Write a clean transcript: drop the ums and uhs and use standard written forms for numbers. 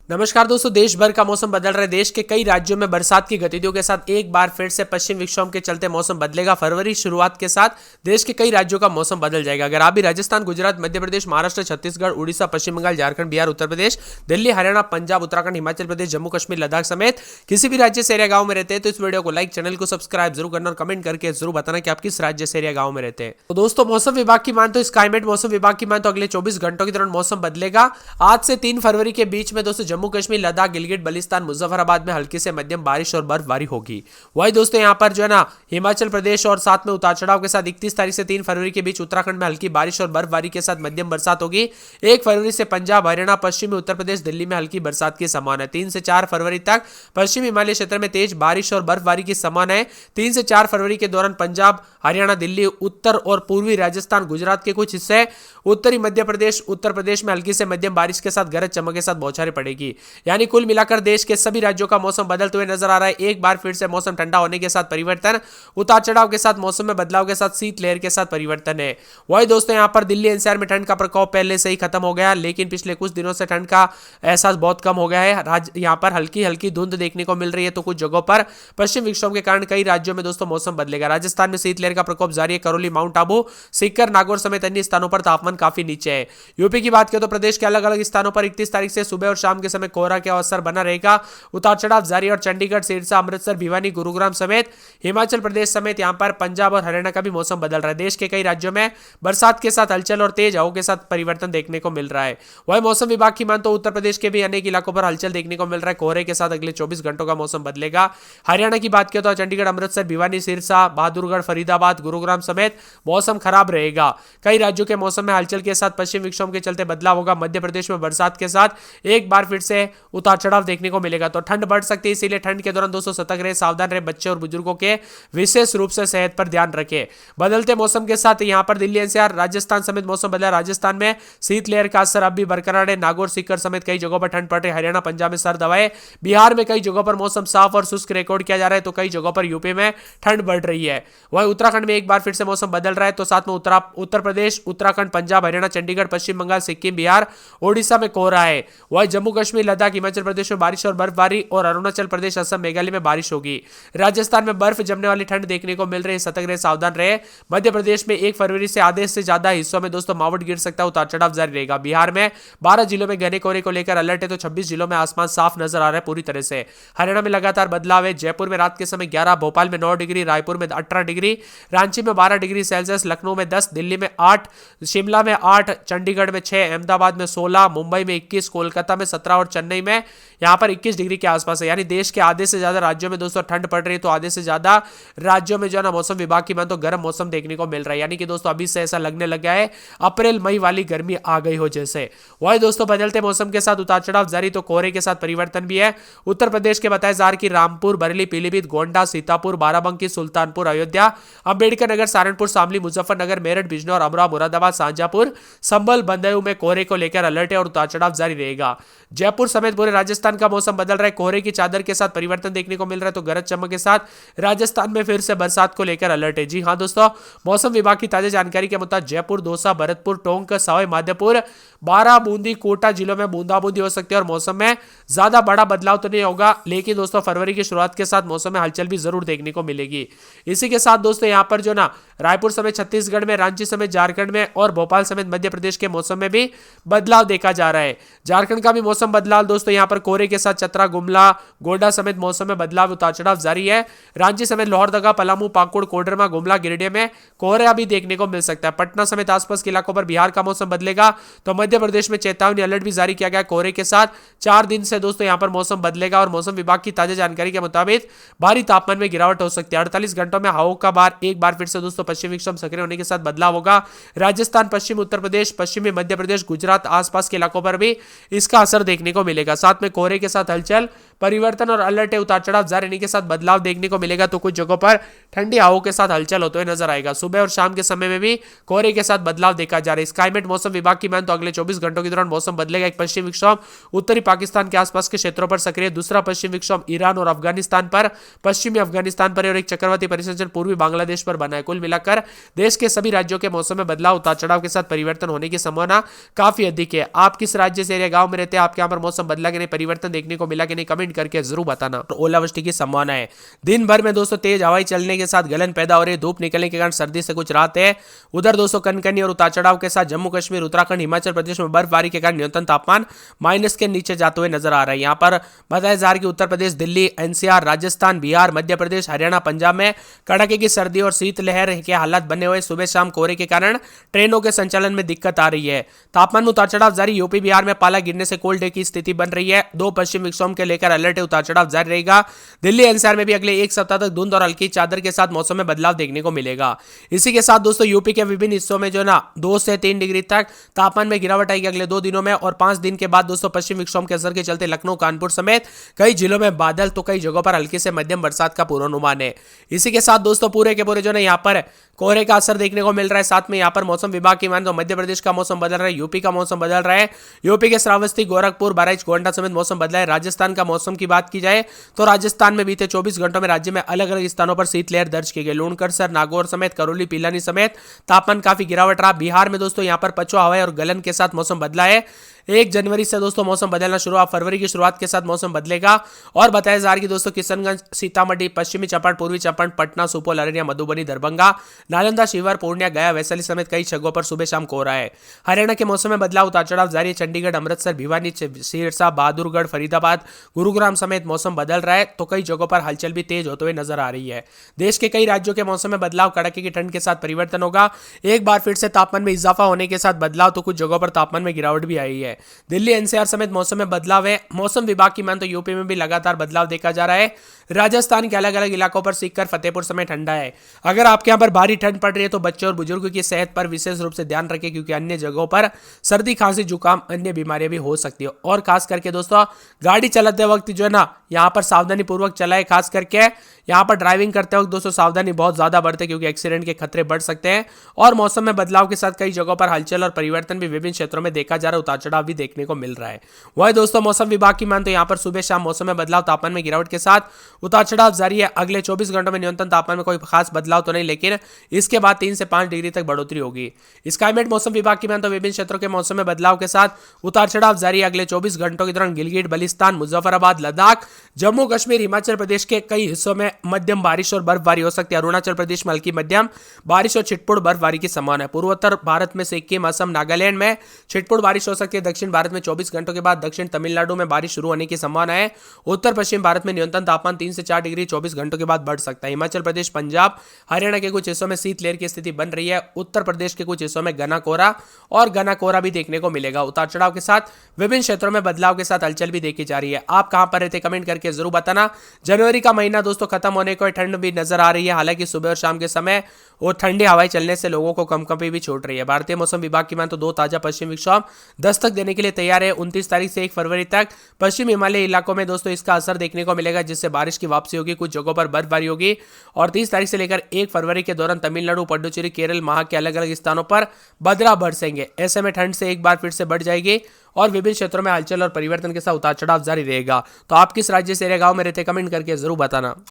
नमस्कार दोस्तों, देश भर का मौसम बदल रहा है। देश के कई राज्यों में बरसात की गतिविधियों के साथ एक बार फिर से पश्चिम विक्षोभ के चलते मौसम बदलेगा। फरवरी शुरुआत के साथ देश के कई राज्यों का मौसम बदल जाएगा। अगर आप भी राजस्थान, गुजरात, मध्य प्रदेश, महाराष्ट्र, छत्तीसगढ़, उड़ीसा, पश्चिम बंगाल, झारखंड, बिहार, उत्तर प्रदेश, दिल्ली, हरियाणा, पंजाब, उत्तराखंड, हिमाचल प्रदेश, जम्मू कश्मीर, लद्दाख समेत किसी भी राज्य से एरिया गांव में रहते हैं तो इस वीडियो को लाइक, चैनल को सब्सक्राइब जरूर करना और कमेंट करके जरूर बताना कि आप किस राज्य से एरिया गांव में रहते हैं। तो दोस्तों, मौसम विभाग की मान तो स्काईमेट मौसम विभाग की मान तो अगले 24 घंटों के दौरान मौसम बदलेगा। आज से 3 फरवरी के बीच में दोस्तों जम्मू कश्मीर, लद्दाख, गिलगित बल्तिस्तान, मुजफ्फराबाद में हल्की से मध्यम बारिश और बर्फबारी होगी। वही दोस्तों यहाँ पर जो है ना हिमाचल प्रदेश और साथ में उतार चढ़ाव के साथ 31 तारीख से 3 फरवरी के बीच उत्तराखंड में हल्की बारिश और बर्फबारी के साथ मध्यम बरसात होगी। 1 फरवरी से पंजाब, हरियाणा, पश्चिमी उत्तर प्रदेश, दिल्ली में हल्की बरसात की संभावना है। 3 से 4 फरवरी तक पश्चिमी हिमालय क्षेत्र में तेज बारिश और बर्फबारी की संभावना है। 3 से 4 फरवरी के दौरान पंजाब, हरियाणा, दिल्ली, उत्तर और पूर्वी राजस्थान, गुजरात के कुछ हिस्से, उत्तरी मध्य प्रदेश, उत्तर प्रदेश में हल्की से मध्यम बारिश के साथ गरज चमक के साथ बौछारें पड़ेगी। यानी कुल मिलाकर देश के सभी राज्यों का मौसम बदलते हुए नजर आ रहा है। एक बार फिर से मौसम ठंडा होने के साथ परिवर्तन, उतार चढ़ाव के साथ मौसम में बदलाव के साथ शीतलहर के साथ परिवर्तन है। वही दोस्तों यहाँ पर दिल्ली एनसीआर में ठंड का प्रकोप पहले से ही खत्म हो गया, लेकिन पिछले कुछ दिनों से ठंड का एहसास बहुत कम हो गया है। यहाँ पर हल्की हल्की धुंध देखने को मिल रही है, तो कुछ जगहों पर पश्चिम विक्षोभ के कारण कई राज्यों में दोस्तों मौसम बदलेगा। राजस्थान में शीतलहर का प्रकोप जारी है। करौली, माउंट आबू, सीकर, नागौर समेत अन्य स्थानों पर तापमान काफी नीचे है। यूपी की बात करें तो प्रदेश के अलग अलग स्थानों पर 31 तारीख से सुबह और शाम के समय कोहरा का असर बना रहेगा। उतार चढ़ाव जारी और चंडीगढ़, सिरसा, अमृतसर, भिवानी, गुरुग्राम समेत हिमाचल प्रदेश समेत यहां पर पंजाब और हरियाणा का भी मौसम बदल रहा है। देश के कई राज्यों में बरसात के साथ हलचल और तेज हवाओं के साथ परिवर्तन देखने को मिल रहा है। वही मौसम विभाग की मान तो उत्तर प्रदेश के भी अनेक इलाकों पर हलचल देखने को मिल रहा है। कोहरे के साथ अगले 24 घंटों का मौसम बदलेगा। हरियाणा की बात करें तो चंडीगढ़, अमृतसर, भिवानी, सिरसा, बहादुरगढ़, फरीदाबाद, गुरुग्राम समेत मौसम खराब रहेगा। कई राज्यों के मौसम में हलचल के साथ पश्चिम विक्षोभ के चलते बदलाव होगा। मध्य प्रदेश में बरसात के साथ एक बार फिर से उतार चढ़ाव देखने को मिलेगा। तो ठंड बढ़ सकती है, इसीलिए ठंड के दौरान दोस्तों सतर्क रहे, सावधान रहे। बच्चे और बुजुर्गों के विशेष रूप से सेहत पर ध्यान रखें। बदलते मौसम के साथ यहां पर दिल्ली एनसीआर, राजस्थान समेत मौसम बदला। राजस्थान में शीतलहर का असर अब भी बरकरार है। नागौर, सीकर समेत कई जगहों पर ठंड पड़ रही है। हरियाणा, पंजाब में सर्द हवाएं। बिहार में कई जगहों पर मौसम साफ और शुष्क रिकॉर्ड किया जा रहा है, तो कई जगहों पर यूपी में ठंड बढ़ रही है। वहीं उत्तराखंड में एक बार फिर से मौसम बदल रहा है, तो साथ में उत्तर प्रदेश, उत्तराखंड, पंजाब, हरियाणा, चंडीगढ़, पश्चिम बंगाल, सिक्किम, बिहार, ओडिशा में कोहरा है। वहीं जम्मू कश्मीर, लद्दाख, हिमाचल प्रदेश में बारिश और बर्फबारी और अरुणाचल प्रदेश, असम, मेघालय में बारिश होगी। राजस्थान में बर्फ जमने वाली ठंड देखने को मिल रही है, सतर्क रहे, सावधान रहे। मध्य प्रदेश में 1 फरवरी से आधे से ज्यादा हिस्सों में दोस्तों मावठ गिर सकता है, उतार चढ़ाव जारी रहेगा। बिहार में 12 जिलों में घने कोहरे को लेकर अलर्ट है, तो 26 जिलों में आसमान साफ नजर आ रहा है पूरी तरह से। हरियाणा में लगातार बदलाव है। जयपुर में रात के समय 11, भोपाल में 9 डिग्री, रायपुर में 18 डिग्री, रांची में 12 डिग्री सेल्सियस, लखनऊ में 10, दिल्ली में 8, शिमला में 8, चंडीगढ़ में 6, अहमदाबाद में 16, मुंबई में 21, कोलकाता में 17 और चेन्नई में यहां पर 21 डिग्री के आसपास है। यानी देश के आधे से ज्यादा राज्यों में दोस्तों ठंड पड़ रही है, तो आधे से ज्यादा राज्यों में जो है ना मौसम विभाग की मान तो गर्म मौसम देखने को मिल रहा है। यानी कि दोस्तों अभी से ऐसा लगने लग गया है अप्रैल मई वाली गर्मी आ गई हो जैसे। वही दोस्तों बदलते मौसम के साथ उतार चढ़ाव जारी, तो कोहरे के साथ परिवर्तन भी है। उत्तर प्रदेश के बताए जा रहे कि रामपुर, बरेली, पीलीभीत, गोंडा, सीतापुर, बाराबंकी, सुल्तानपुर, अयोध्या, अंबेडकर नगर, सहारनपुर, शामली, मुजफ्फरनगर, मेरठ, बिजनौर, अमरोहा, मुरादाबाद, शाहजहांपुर, संभल, बदायूं में कोहरे को लेकर अलर्ट है और उतार चढ़ाव जारी रहेगा। जयपुर समेत पूरे राजस्थान का मौसम बदल रहा है। कोहरे की चादर के साथ परिवर्तन देखने को मिल रहा है, तो गरज चमक के साथ राजस्थान में फिर से बरसात को लेकर अलर्ट है। जी हां दोस्तों, मौसम विभाग की ताजा जानकारी के मुताबिक जयपुर, दौसा, भरतपुर, टोंक, सवाई माधोपुर, बारां, बूंदी, कोटा जिलों में बूंदाबूंदी हो सकती है और मौसम में ज्यादा बड़ा बदलाव तो नहीं होगा, लेकिन दोस्तों फरवरी की शुरुआत के साथ मौसम में हलचल भी जरूर देखने को मिलेगी। इसी के साथ दोस्तों यहाँ पर जो ना रायपुर समेत छत्तीसगढ़ में, रांची समेत झारखंड में और भोपाल समेत मध्य प्रदेश के मौसम में भी बदलाव देखा जा रहा है। झारखंड का भी मौसम बदलाव दोस्तों यहाँ पर कोहरे के साथ चतरा, गुमला, गोंडा समेत मौसम में बदलाव, उतार चढ़ाव जारी है। रांची समेत लोहरदगा, पलामू, पाकुड़, कोडरमा, गुमला, गिरिडीह में कोहरा भी देखने को मिल सकता है। पटना समेत आसपास के इलाकों पर बिहार का मौसम बदलेगा, तो मध्य प्रदेश में चेतावनी अलर्ट भी जारी किया गया कोहरे के साथ। 4 दिन से दोस्तों यहाँ पर मौसम बदलेगा और मौसम विभाग की ताजा जानकारी के मुताबिक भारी तापमान में गिरावट हो सकती है। 48 घंटों में हवाओं का बार एक बार फिर से दोस्तों पश्चिम विक्षोभ सक्रिय होने के साथ बदलाव होगा। राजस्थान, पश्चिम उत्तर प्रदेश, पश्चिमी मध्य प्रदेश, गुजरात आसपास के इलाकों पर भी इसका असर देखने को मिलेगा। साथ में कोहरे के साथ हलचल परिवर्तन और अलर्ट है, उतार चढ़ाव जारी रहने के साथ बदलाव देखने को मिलेगा। तो कुछ जगहों पर ठंडी हवाओं के साथ हलचल होते हुए नजर आएगा। सुबह और शाम के समय में भी कोहरे के साथ बदलाव देखा जा रहा है। स्काईमेट मौसम विभाग की मान तो अगले 24 घंटों के दौरान मौसम बदलेगा। एक पश्चिमी विक्षोभ उत्तरी पाकिस्तान के आसपास के क्षेत्रों पर सक्रिय, दूसरा पश्चिमी विक्षोभ ईरान और अफगानिस्तान पर, पश्चिमी अफगानिस्तान पर और एक चक्रवाती परिसंचरण पूर्वी बांग्लादेश पर बना है। कुल मिलाकर देश के सभी राज्यों के मौसम में बदलाव, उतार चढ़ाव के साथ परिवर्तन होने की संभावना काफी अधिक है। आप किस राज्य से या गांव में रहते हैं, आपके यहाँ पर मौसम बदला कि नहीं, परिवर्तन देखने को मिला कि नहीं, कमेंट करके जरूर बताना। ओलावृष्टि की संभावना है। दिन भर में दोस्तों तेज हवाएं चलने के साथ गलन पैदा हो रही है। धूप निकलने के कारण सर्दी से कुछ राहत है। उधर दोस्तों कनकनी और उतार चढ़ाव के साथ जम्मू कश्मीर, उत्तराखंड, हिमाचल प्रदेश में बर्फबारी के कारण न्यूनतम तापमान माइनस के नीचे जाते हुए नजर आ रहा है। यहाँ पर बताया जा रहा है कि उत्तर प्रदेश, दिल्ली, एनसीआर, राजस्थान, बिहार, मध्य प्रदेश, हरियाणा, पंजाब में कड़ाके की सर्दी और शीतलहर के हालात बने हुए। सुबह शाम कोहरे के कारण ट्रेनों के संचालन में दिक्कत आ रही है। तापमान में उतार चढ़ाव जारी। यूपी बिहार में पाला गिरने से कोल्ड डे की स्थिति बन रही है। 2 पश्चिम विक्षोभ के लेकर अलर्ट है, उतार चढ़ाव जारी रहेगा। दिल्ली एनसीआर में भी अगले एक सप्ताह तक धुंध और हल्की चादर के साथ मौसम में बदलाव देखने को मिलेगा। इसी के साथ दोस्तों यूपी के विभिन्न हिस्सों में जो ना 2 से 3 डिग्री तक तापमान में गिरावट आएगी अगले 2 दिनों में। और 5 दिन के बाद दोस्तों पश्चिम विक्षोभ के असर के चलते लखनऊ, कानपुर समेत कई जिलों में बादल, तो कई जगहों पर हल्की से मध्यम बरसात का पूर्वानुमान है। इसी के साथ दोस्तों पूरे के पूरे जो है यहाँ पर कोहरे का असर देखने को मिल रहा है। साथ में यहाँ पर मौसम विभाग की मान तो मध्य प्रदेश का मौसम बदल रहा है, यूपी का मौसम बदल रहा है। यूपी के श्रावस्ती, गोरखपुर, बहराइच, गोंडा समेत मौसम बदला है। राजस्थान का मौसम की बात की जाए तो राजस्थान में बीते 24 घंटों में राज्य में अलग अलग स्थानों पर शीतलहर दर्ज की गई। लूणकरसर, नागौर समेत करौली, पिलानी समेत तापमान काफी गिरावट रहा। बिहार में दोस्तों यहाँ पर पछुआ हवाएं और गलन के साथ मौसम बदला है। 1 जनवरी से दोस्तों मौसम बदलना शुरू हुआ। फरवरी की शुरुआत के साथ मौसम बदलेगा। और बताया जा रहा है कि दोस्तों किशनगंज, सीतामढ़ी, पश्चिमी चंपारण, पूर्वी चंपारण, पटना, सुपौल, अररिया, मधुबनी, दरभंगा, नालंदा, शिवहर, पूर्णिया, गया, वैशाली समेत कई जगहों पर सुबह शाम कोहरा है। हरियाणा के मौसम में बदलाव, उतार चढ़ाव जारी है। चंडीगढ़, अमृतसर, भिवानी, सिरसा, बहादुरगढ़, फरीदाबाद, गुरुग्राम समेत मौसम बदल रहा है। तो कई जगहों पर हलचल भी तेज होते हुए नजर आ रही है। देश के कई राज्यों के मौसम में बदलाव, कड़ाके की ठंड के साथ परिवर्तन होगा। एक बार फिर से तापमान में इजाफा होने के साथ बदलाव, तो कुछ जगहों पर तापमान में गिरावट भी आई है। दिल्ली एनसीआर समेत मौसम में बदलाव है। मौसम विभाग की मान तो यूपी में भी लगातार बदलाव देखा जा रहा है। राजस्थान के अलग अलग इलाकों पर सीकर, फतेहपुर समेत ठंडा है। अगर आपके यहाँ पर भारी ठंड पड़ रही है तो बच्चों और बुजुर्गों की सेहत पर विशेष रूप से ध्यान रखें, क्योंकि अन्य जगहों पर सर्दी, खांसी, जुकाम, अन्य बीमारियां भी हो सकती है। और खास करके दोस्तों गाड़ी चलाते वक्त जो है ना यहाँ पर सावधानी पूर्वक चलाए। खास करके यहाँ पर ड्राइविंग करते वक्त दोस्तों सावधानी बहुत ज्यादा बरते, क्योंकि एक्सीडेंट के खतरे बढ़ सकते हैं। और मौसम में बदलाव के साथ कई जगहों पर हलचल और परिवर्तन भी विभिन्न क्षेत्रों में देखा जा रहा है। उतार चढ़ाव भी देखने को मिल रहा है। वही दोस्तों मौसम विभाग की मान तो यहाँ पर सुबह शाम मौसम में बदलाव, तापमान में गिरावट के साथ उतार चढ़ाव जारी है। अगले 24 घंटों में न्यूनतम तापमान में कोई खास बदलाव तो नहीं, लेकिन इसके बाद 3 से 5 डिग्री तक बढ़ोतरी होगी। स्काईमेट मौसम विभाग की मान तो विभिन्न क्षेत्रों के मौसम में बदलाव के साथ उतार चढ़ाव जारी है। अगले 24 घंटों के दौरान गिलगित, बलिस्तान, मुजफ्फराबाद, लद्दाख, जम्मू कश्मीर, हिमाचल प्रदेश के कई हिस्सों में मध्यम बारिश और बर्फबारी हो सकती है। अरुणाचल प्रदेश में हल्की मध्यम बारिश और छिटपुट बर्फबारी की संभावना है। पूर्वोत्तर भारत में सिक्किम, असम, नागालैंड में छिटपुट बारिश हो सकती है। दक्षिण भारत में 24 घंटों के बाद दक्षिण तमिलनाडु में बारिश शुरू होने की संभावना है। उत्तर पश्चिम भारत में न्यूनतम तापमान 3 से 4 डिग्री 24 घंटों के बाद बढ़ सकता है। हिमाचल प्रदेश, पंजाब, हरियाणा के कुछ हिस्सों में शीतलहर की स्थिति बन रही है। उत्तर प्रदेश के कुछ हिस्सों में घना कोहरा भी देखने को मिलेगा। उतार चढ़ाव के साथ विभिन्न क्षेत्रों में बदलाव के साथ हलचल भी देखी जा रही है। आप कहां पर रहते कमेंट करके जरूर बताना। जनवरी का महीना दोस्तों खत्म होने को ठंड भी नजर आ रही है। हालांकि सुबह और शाम के समय और ठंडी हवाएं चलने से लोगों को कंपकंपी भी छूट रही है। भारतीय मौसम विभाग की मान तो 2 ताजा पश्चिमी विक्षोभ दस्तक देने के लिए तैयार है। 29 तारीख से 1 फरवरी तक पश्चिम हिमालय इलाकों में दोस्तों इसका असर देखने को मिलेगा, जिससे बारिश की वापसी होगी, कुछ जगहों पर बर्फबारी होगी। और 30 तारीख से लेकर 1 फरवरी के दौरान तमिलनाडु, पुडुचेरी, केरल, महा के अलग अलग स्थानों पर बदलाव बरसेंगे। ऐसे में ठंड से एक बार फिर से बढ़ जाएगी और विभिन्न क्षेत्रों में हलचल और परिवर्तन के साथ उतार चढ़ाव जारी रहेगा। तो आप किस राज्य से, गांव में रहते कमेंट करके जरूर बताना।